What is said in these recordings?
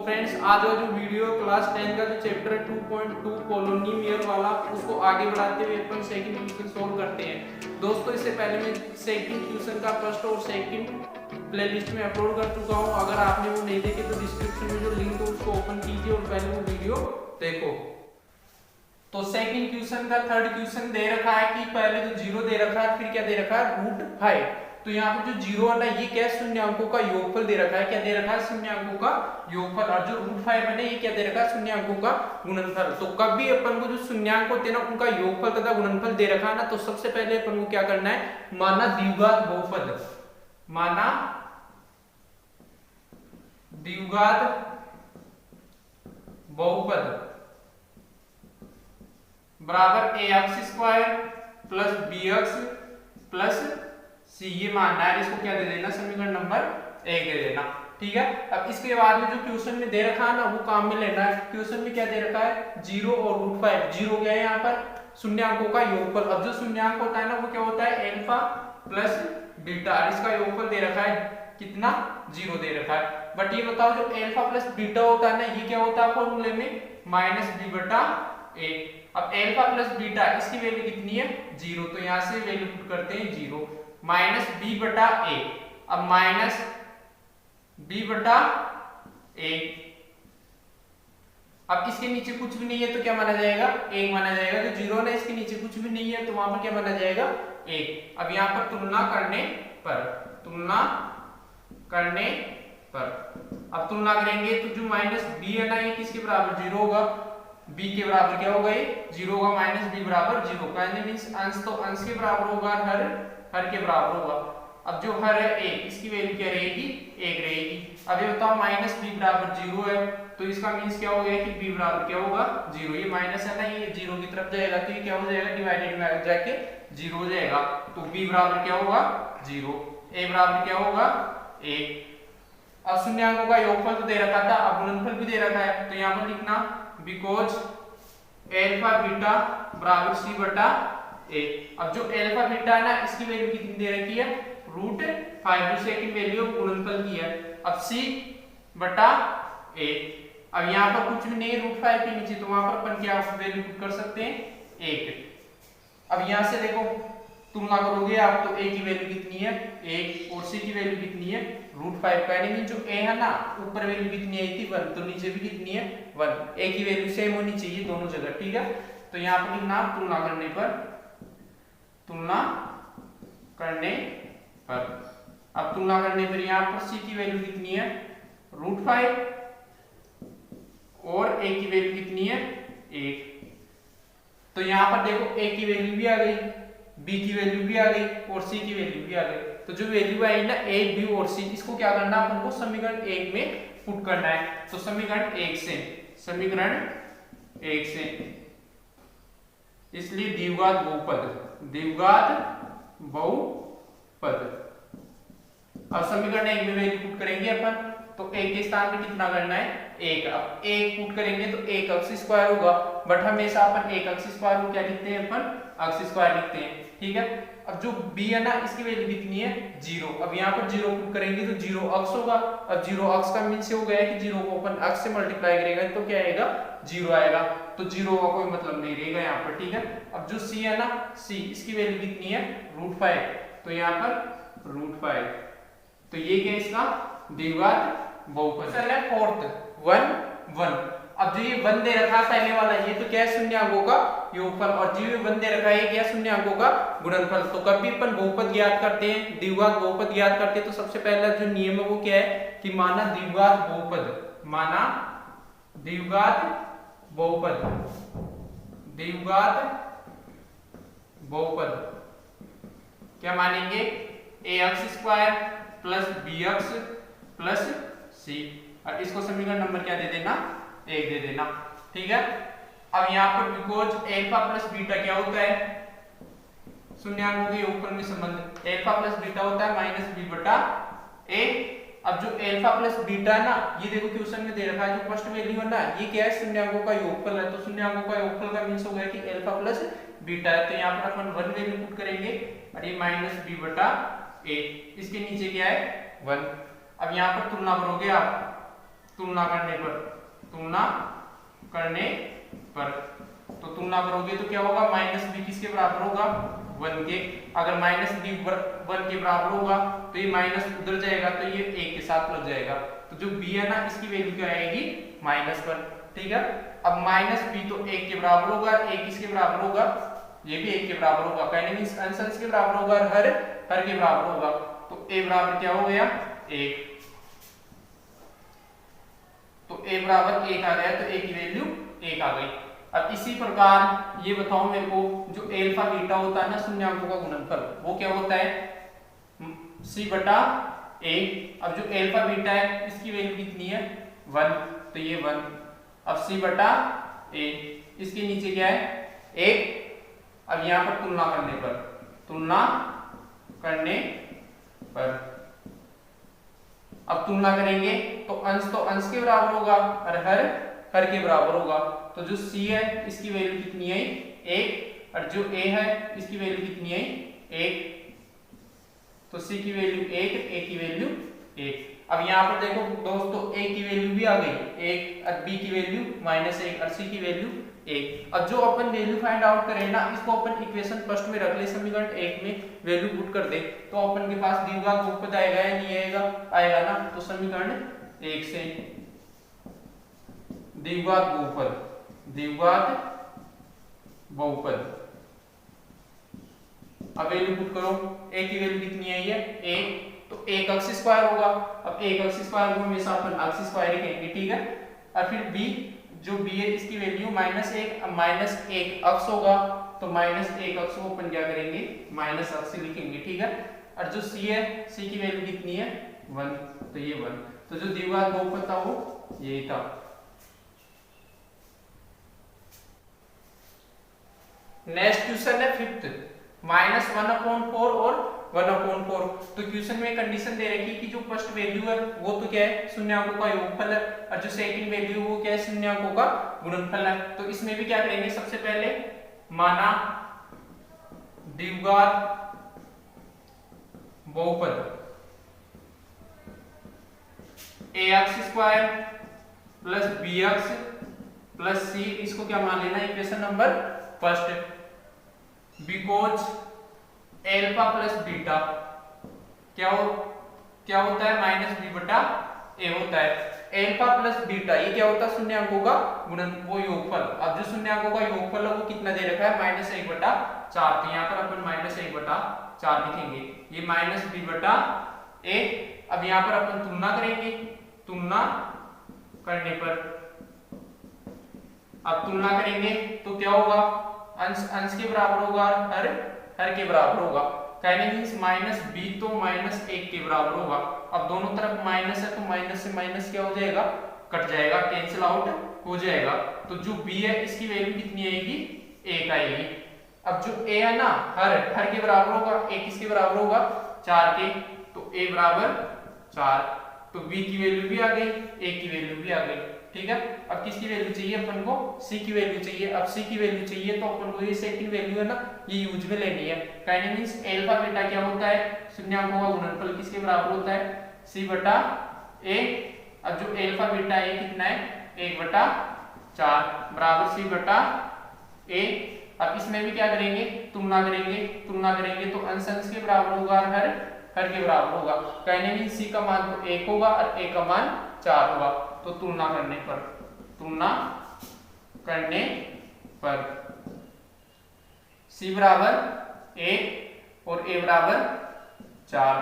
Friends आज का जो वीडियो क्लास 10 का जो चैप्टर 2.2 पोलिनोमियल वाला उसको आगे बढ़ाते हुए अपन सेकंड क्वेश्चन सॉल्व करते हैं। दोस्तों इससे पहले मैं सेकंड क्वेश्चन का फर्स्ट और सेकंड प्लेलिस्ट में अपलोड कर चुका हूं। अगर आपने वो नहीं देखे तो डिस्क्रिप्शन में जो लिंक है उसको ओपन कीजिए और पहले वो वीडियो देखो। तो सेकंड क्वेश्चन का थर्ड क्वेश्चन दे रखा है कि पहले तो 0 दे रखा है, फिर क्या दे रखा है √5। तो यहाँ पर जो 0 है ना ये क्या है, शून्यांकों का योगफल दे रखा है। क्या दे रखा है, शून्यांकों का योगफल। और जो √5 है ये क्या दे रखा है, शून्यांकों का गुणनफल। तो कभी अपन को जो शून्यांक होते हैं ना उनका योगफल तथा गुणनफल दे रखा है ना, तो सबसे पहले अपन को क्या करना है, माना द्विघात बहुपद, माना द्विघात बहुपद बराबर ax² plus bx plus c, ये मानना है। इसको क्या दे देना, समीकरण नंबर 1 दे देना। ठीक है, अब इसके बाद में जो क्वेश्चन में दे रखा है ना वो काम में लेना है। क्वेश्चन में क्या दे रखा है, 0 और √5। 0 क्या है यहाँ पर, शून्यांकों का योगफल। अब जो शून्यांक होता है ना वो क्या होता है, अल्फा प्लस बीटा। इसका योगफल दे रखा है कितना, 0 दे रखा है। बट ये बताओ जो अल्फा प्लस बीटा होता है ना ये क्या होता है फॉर्मूले में, -b/a। अब अल्फा प्लस बीटा इसकी वैल्यू कितनी है, 0। तो यहां से वैल्यू पुट करते हैं 0, -b/a। अब -b/a, अब इसके नीचे कुछ भी नहीं है तो क्या माना जाएगा, 1 माना जाएगा। जो 0 है इसके नीचे कुछ भी नहीं है तो वहां पर क्या माना जाएगा, 1। अब यहाँ पर तुलना करने पर अब तुलना करेंगे तो जो -b है ना ये किसके बराबर, 0 होगा। b के बराबर क्या होगा, ये 0 होगा। -b बराबर 0 कहने मींस अंश, तो अंश के बराबर होगा, हर के बराबर होगा। अब जो हर है 1, इसकी वैल्यू क्या रहेगी, 1 रहेगी। अब ये बताओ -b बराबर 0 है तो इसका मींस क्या हो गया कि b बराबर क्या होगा, 0। ये माइनस है ना, ये 0 की तरफ जाएगा तो ये क्या हो जाएगा, डिवाइडेड में जाके 0 हो जाएगा। तो b बराबर क्या होगा, 0। a बराबर क्या होगा, 1। अब शून्यांकों का योगफल तो दे रखा था, अब गुणनफल भी दे रखा है। तो यहाँ पर लिखना बिकॉज अल्फा बीटा बराबर c/a। अब जो अल्फा बीटा है ना इसकी वैल्यू कितनी दे रखी है, √5, जो सेकंड वैल्यू गुणनफल की है। अब c/a, अब यहाँ पर कुछ भी नहीं, √5 के नीचे, तो वहां पर अपन क्या वैल्यू पुट कर सकते हैं, 1। अब यहाँ से देखो तुलना करोगे आप तो a की वैल्यू कितनी है, 1, और c की वैल्यू कितनी है, √5। कहने की जो a है ना ऊपर वैल्यू कितनी आई थी, 1, तो नीचे भी कितनी है, 1। a की वैल्यू सेम होनी चाहिए दोनों जगह। ठीक है, तो यहाँ पर लिखना तुलना करने पर। अब तुलना करने पर यहाँ पर c की वैल्यू कितनी है, √5, और a की वैल्यू कितनी है, 1। तो यहाँ पर देखो a की वैल्यू भी आ गई, b की वैल्यू भी आ गई और c की वैल्यू भी आ गई। तो जो वैल्यू आई ना a, b और c, इसको क्या करना है, अपन को समीकरण 1 में पुट करना है। तो समीकरण 1 से इसलिए द्विघात बहुपद। अब समीकरण 1 में वैल्यू पुट करेंगे अपन, तो 1 के स्थान पे कितना करना है, 1। अब 1 पुट करेंगे तो 1x² होगा, बट हमेशा अपन 1x² को क्या लिखते हैं, अपन x² लिखते हैं। ठीक है, अब जो b है ना इसकी वैल्यू कितनी है, 0। अब यहाँ पर 0 पुट करेंगे तो 0x होगा। अब 0x का मीन से हो गया कि 0 को अपन x से मल्टीप्लाई करेंगे तो क्या आएगा, 0 आएगा। तो 0 का कोई मतलब नहीं रहेगा यहाँ पर। ठीक है, अब जो c है ना, c इसकी वैल्यू कितनी है, √5, तो यहाँ पर √5। तो ये क्या इसका द्विघात बहुपद है। फोर्थ 1 अब जो ये 1 दे रखा है पहले वाला, ये तो क्या है, शून्यांकों का योगफल, और जो ये 1 दे रखा है ये क्या, शून्यांकों का गुणनफल। तो कभी अपन बहुपद ज्ञात करते हैं, द्विघात बहुपद ज्ञात करते हैं, तो सबसे पहला जो नियम है वो क्या है कि माना द्विघात बहुपद क्या मानेंगे, ax² plus bx plus c। और इसको समीकरण नंबर क्या दे देना, 1 दे देना। ठीक है, अब यहाँ पर बिकॉज अल्फा प्लस बीटा क्या होता है, शून्यांकों के योगफल में संबंध, अल्फा प्लस बीटा होता है -b/a। अब जो अल्फा प्लस बीटा है ना ये देखो क्वेश्चन में दे रखा है, जो फर्स्ट वैल्यू है ना ये क्या है, शून्यांकों का योगफल है। तो शून्यांकों का योगफल का मींस हो गया कि अल्फा प्लस बीटा है। तो यहाँ पर अपन 1 वैल्यू पुट करेंगे और ये -b/a, इसके नीचे क्या है, 1। अब यहाँ पर तुलना करोगे आप तुलना करने पर तो तुलना करोगे तो क्या होगा, माइनस बी किसके बराबर होगा, 1 के। अगर माइनस बी 1 के बराबर होगा तो ये माइनस उधर जाएगा तो ये 1 के साथ लग जाएगा, तो जो बी है ना इसकी वैल्यू क्या आएगी, -1। ठीक है, अब माइनस बी तो 1 के बराबर होगा, 1 किसके बराबर होगा, ये भी 1 के बराबर होगा, कहने मींस अंश के बराबर होगा, हर के बराबर होगा, तो a बराबर क्या हो गया, 1। तो a बराबर 1 आ गया, तो a की वैल्यू 1 आ गई। अब इसी प्रकार ये बताओ मेरे को, जो अल्फा बीटा होता है ना शून्याङ्कों का गुणनफल, वो क्या होता है, c बटा a। अब जो अल्फा बीटा है इसकी वैल्यू कितनी है, 1, तो ये 1। अब c बटा a, इसके नीचे क्या है, 1। अब यहां पर तुलना करने पर अब तुलना करेंगे तो अंश के बराबर होगा और हर के बराबर होगा, तो जो c है इसकी वैल्यू कितनी है, 1, और जो a है इसकी वैल्यू कितनी है, 1। तो c की वैल्यू 1, a की वैल्यू 1। अब यहाँ पर देखो दोस्तों, a की वैल्यू भी आ गई 1, और b की वैल्यू -1 और c की वैल्यू 1। अब जो अपन वैल्यू फाइंड आउट करें ना, इसको अपन इक्वेशन फर्स्ट में रख ले, समीकरण 1 में वैल्यू पुट कर दे, तो अपन के पास द्विघात बहुपद आएगा या नहीं आएगा ना। तो समीकरण 1 से द्विघात बहुपद, अब वैल्यू पुट करो, a की वैल्यू कितनी आई है, 1, तो 1 अक्ष स्क्वायर होगा। अब 1 अक्ष स्क्वायर को हमेशा अपन अक्ष स्क्वायर ही कहेंगे, ठीक है। और फिर b, जो b है इसकी वैल्यू -1, अब -1 अक्ष होगा, तो -1 अक्ष को अपन क्या करेंगे, माइनस अक्ष लिखेंगे, ठीक है। और जो c है, c की वैल्यू कितनी है, 1, तो ये 1। तो जो द्विघात बहुपद था वो यही था। नेक्स्ट क्वेश्चन है 5th, -1/4 और 1/4। तो क्वेश्चन में कंडीशन दे रखी है कि जो फर्स्ट वैल्यू है वो तो क्या है, शून्याङ्कों का योगफल है, और जो सेकंड वैल्यू वो क्या है, शून्याङ्कों का गुणनफल है। तो इसमें भी क्या करेंगे, सबसे पहले माना द्विघात बहुपद ax² plus bx plus c, इसको क्या मान लेना, equation number first. Because alpha plus beta क्या होता है, -b बटा a होता है। एल्फा प्लस बीटा ये क्या होता है, शून्याङ्कों का गुणन, वो योगफल। अब जो शून्याङ्कों का योगफल है वो कितना दे रखा है, -1 बटा 4। तो यहाँ पर अपन -1 बटा 4 लिखेंगे, ये -b बटा a। अब यहाँ पर अपन तुलना करेंगे, तुलना करने पर, अब तुलना करेंगे तो क्या होगा, अंश के बराबर होगा, हर के बराबर होगा, कहने मींस -b तो -1 के बराबर होगा। अब दोनों तरफ माइनस है, तो माइनस से माइनस क्या हो जाएगा, कट जाएगा, कैंसिल आउट हो जाएगा। तो जो b है इसकी वैल्यू कितनी आएगी, 1 आएगी। अब जो a है ना, हर के बराबर होगा, a किसके बराबर होगा, 4 के, तो a बराबर 4। तो b की वैल्यू भी आ गई, a की वैल्यू भी आ गई, ठीक है। अब किसकी वैल्यू चाहिए अपन को, c की वैल्यू चाहिए। अब c की वैल्यू चाहिए तो अपन को ये सेकंड वैल्यू है ना, ये यूज में लेनी है। कहने मींस अल्फा बीटा क्या होता है, शून्याङ्कों का गुणनफल किसके बराबर होता है, c बटा a। अब जो अल्फा बीटा है कितना है, 1 बटा 4 बराबर c बटा a। अब इसमें भी क्या करेंगे, तुलना करेंगे तो अंश के बराबर होगा और हर के बराबर होगा। कहने में c का मान तो 1 होगा और a का मान 4 होगा। तो तुलना करने पर c बराबर 1 और a बराबर 4,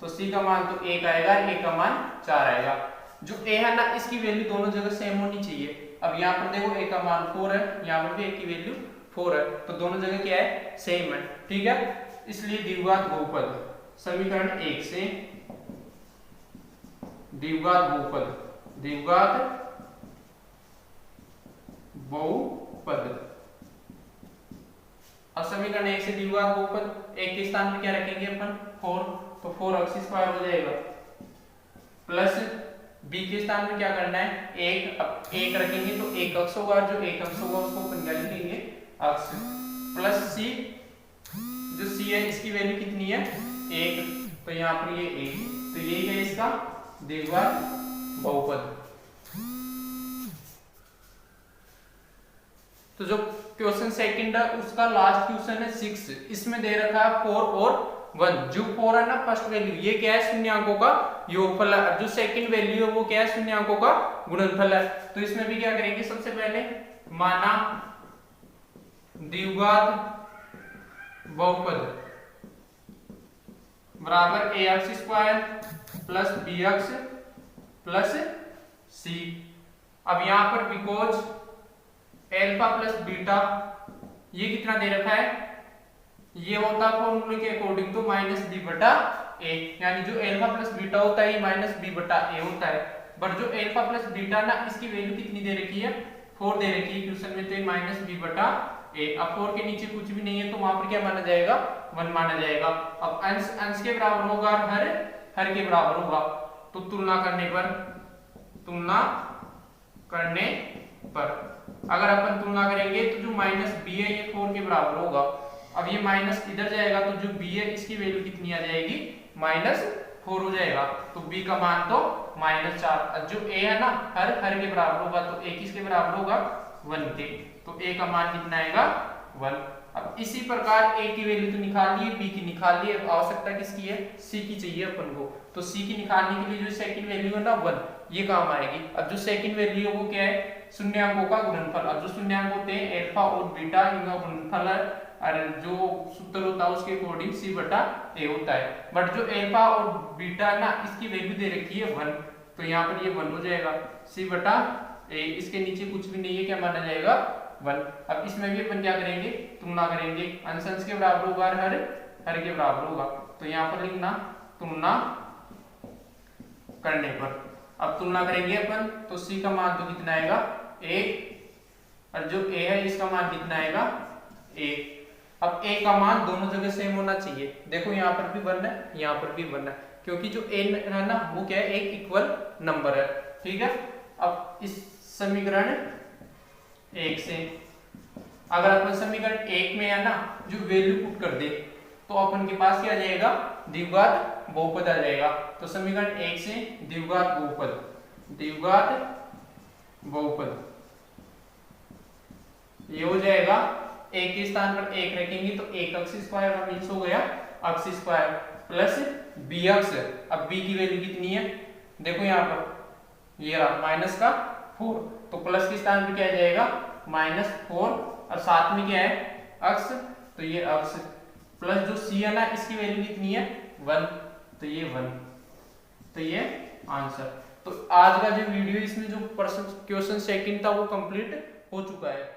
तो c का मान तो 1 आएगा, a का मान 4 आएगा। जो a है ना, इसकी वैल्यू दोनों जगह सेम होनी चाहिए। अब यहाँ पर देखो a का मान 4 है, यहाँ पर भी a की वैल्यू 4 है, तो दोनों जगह क्या है, सेम है, ठीक है। इसलिए द्विघात बहुपद, समीकरण 1 से द्विघात बहुपद। अब समीकरण 1 से द्विघात बहुपद, 1 के स्थान पर क्या रखेंगे अपन, 4, तो 4 अक्ष स्क्वायर हो जाएगा, प्लस b के स्थान पर क्या करना है, 1। अब 1 रखेंगे तो 1 अक्ष होगा, जो 1 अक्ष होगा उसको अपन क्या लिखेंगे, अक्ष, प्लस c, जो c है इसकी वैल्यू कितनी है, 1, तो यहाँ पर ये 1, तो यही है इसका द्विघात बहुपद। तो जो क्वेश्चन सेकंड है उसका लास्ट क्वेश्चन है 6, इसमें दे रखा है 4 और 1। जो 4 है ना फर्स्ट वैल्यू, ये क्या है शून्यांकों का योगफल है। जो सेकंड वैल्यू है वो क्या है शून्यांकों का गुणनफल है। तो इसमें भी क्या करेंगे, सबसे पहले माना द्विघात बहुपद बराबर ax square plus bx plus c। अब यहां पर बिकॉज एल्फा प्लस बीटा ये कितना दे रखा है, ये होता है फॉर्मूले के अकॉर्डिंग तो माइनस बी बटा ए, यानी जो एल्फा प्लस बीटा होता है ये माइनस बी बटा ए होता है। बट जो एल्फा प्लस बीटा ना इसकी वैल्यू कितनी दे रखी है, 4 दे रखी है क्वेश्चन में, तो ये माइनस बी बटा ए। अब 4 के नीचे कुछ भी नहीं है तो वहां पर क्या माना जाएगा, 1 माना जाएगा। अब अंश अंश के बराबर होगा और हर के बराबर होगा। तो तुलना करने पर अगर अपन तुलना करेंगे तो जो माइनस बी है ये 4 के बराबर होगा। अब ये माइनस इधर जाएगा तो जो b है इसकी वैल्यू कितनी आ जाएगी, -4 हो जाएगा। तो b का मान तो -4। जो a है ना हर के बराबर होगा, तो a किसके बराबर होगा, 1 के। तो a का मान कितना आएगा, 1। अब इसी प्रकार a की वैल्यू तो निकाल ली है, b की निकाल ली है, आवश्यकता किसकी है, c की चाहिए अपन को। तो c की निकालने के लिए जो सेकंड वैल्यू है ना 1, ये काम आएगी। अब जो सेकंड वैल्यू है वो क्या है, शून्यांकों का गुणनफल। अब जो शून्यांक होते हैं अल्फा और बीटा, इनका गुणनफल है, और जो सूत्र होता है उसके अकॉर्डिंग c बटा a होता है। बट जो अल्फा और बीटा ना इसकी वैल्यू दे रखी है 1, तो यहाँ पर ये 1 हो जाएगा, c बटा a। इसके नीचे कुछ भी नहीं है, क्या माना जाएगा, 1। अब इसमें भी अपन क्या करेंगे, तुलना करेंगे। अंश अंश के बराबर होगा और हर के बराबर होगा। तो यहाँ पर लिखना तुलना करने पर। अब तुलना करेंगे अपन तो c का मान तो कितना आएगा, 1, और जो a है इसका मान कितना आएगा, 1। अब a का मान दोनों जगह सेम होना चाहिए। देखो यहाँ पर भी 1 है, यहाँ पर भी 1 है, क्योंकि जो a है ना वो क्या है, एक इक्वल नंबर है, ठीक है। अब इस समीकरण 1 से अगर अपन समीकरण 1 में है ना जो वैल्यू पुट कर दे तो अपन के पास क्या आ जाएगा, द्विघात बहुपद आ जाएगा। तो समीकरण 1 से द्विघात बहुपद ये हो जाएगा, a के स्थान पर 1 रखेंगे तो 1 अक्ष स्क्वायर का मीन्स हो गया अक्ष स्क्वायर प्लस b अक्ष। अब b की वैल्यू कितनी है, देखो यहाँ पर ये रहा माइनस का 4, तो प्लस के स्थान पर क्या आ जाएगा, -4, और साथ में क्या है अक्ष, तो ये अक्ष प्लस जो c है ना इसकी वैल्यू कितनी है, 1, तो ये 1, तो ये आंसर। तो आज का जो वीडियो इसमें जो क्वेश्चन सेकंड था वो कंप्लीट हो चुका है।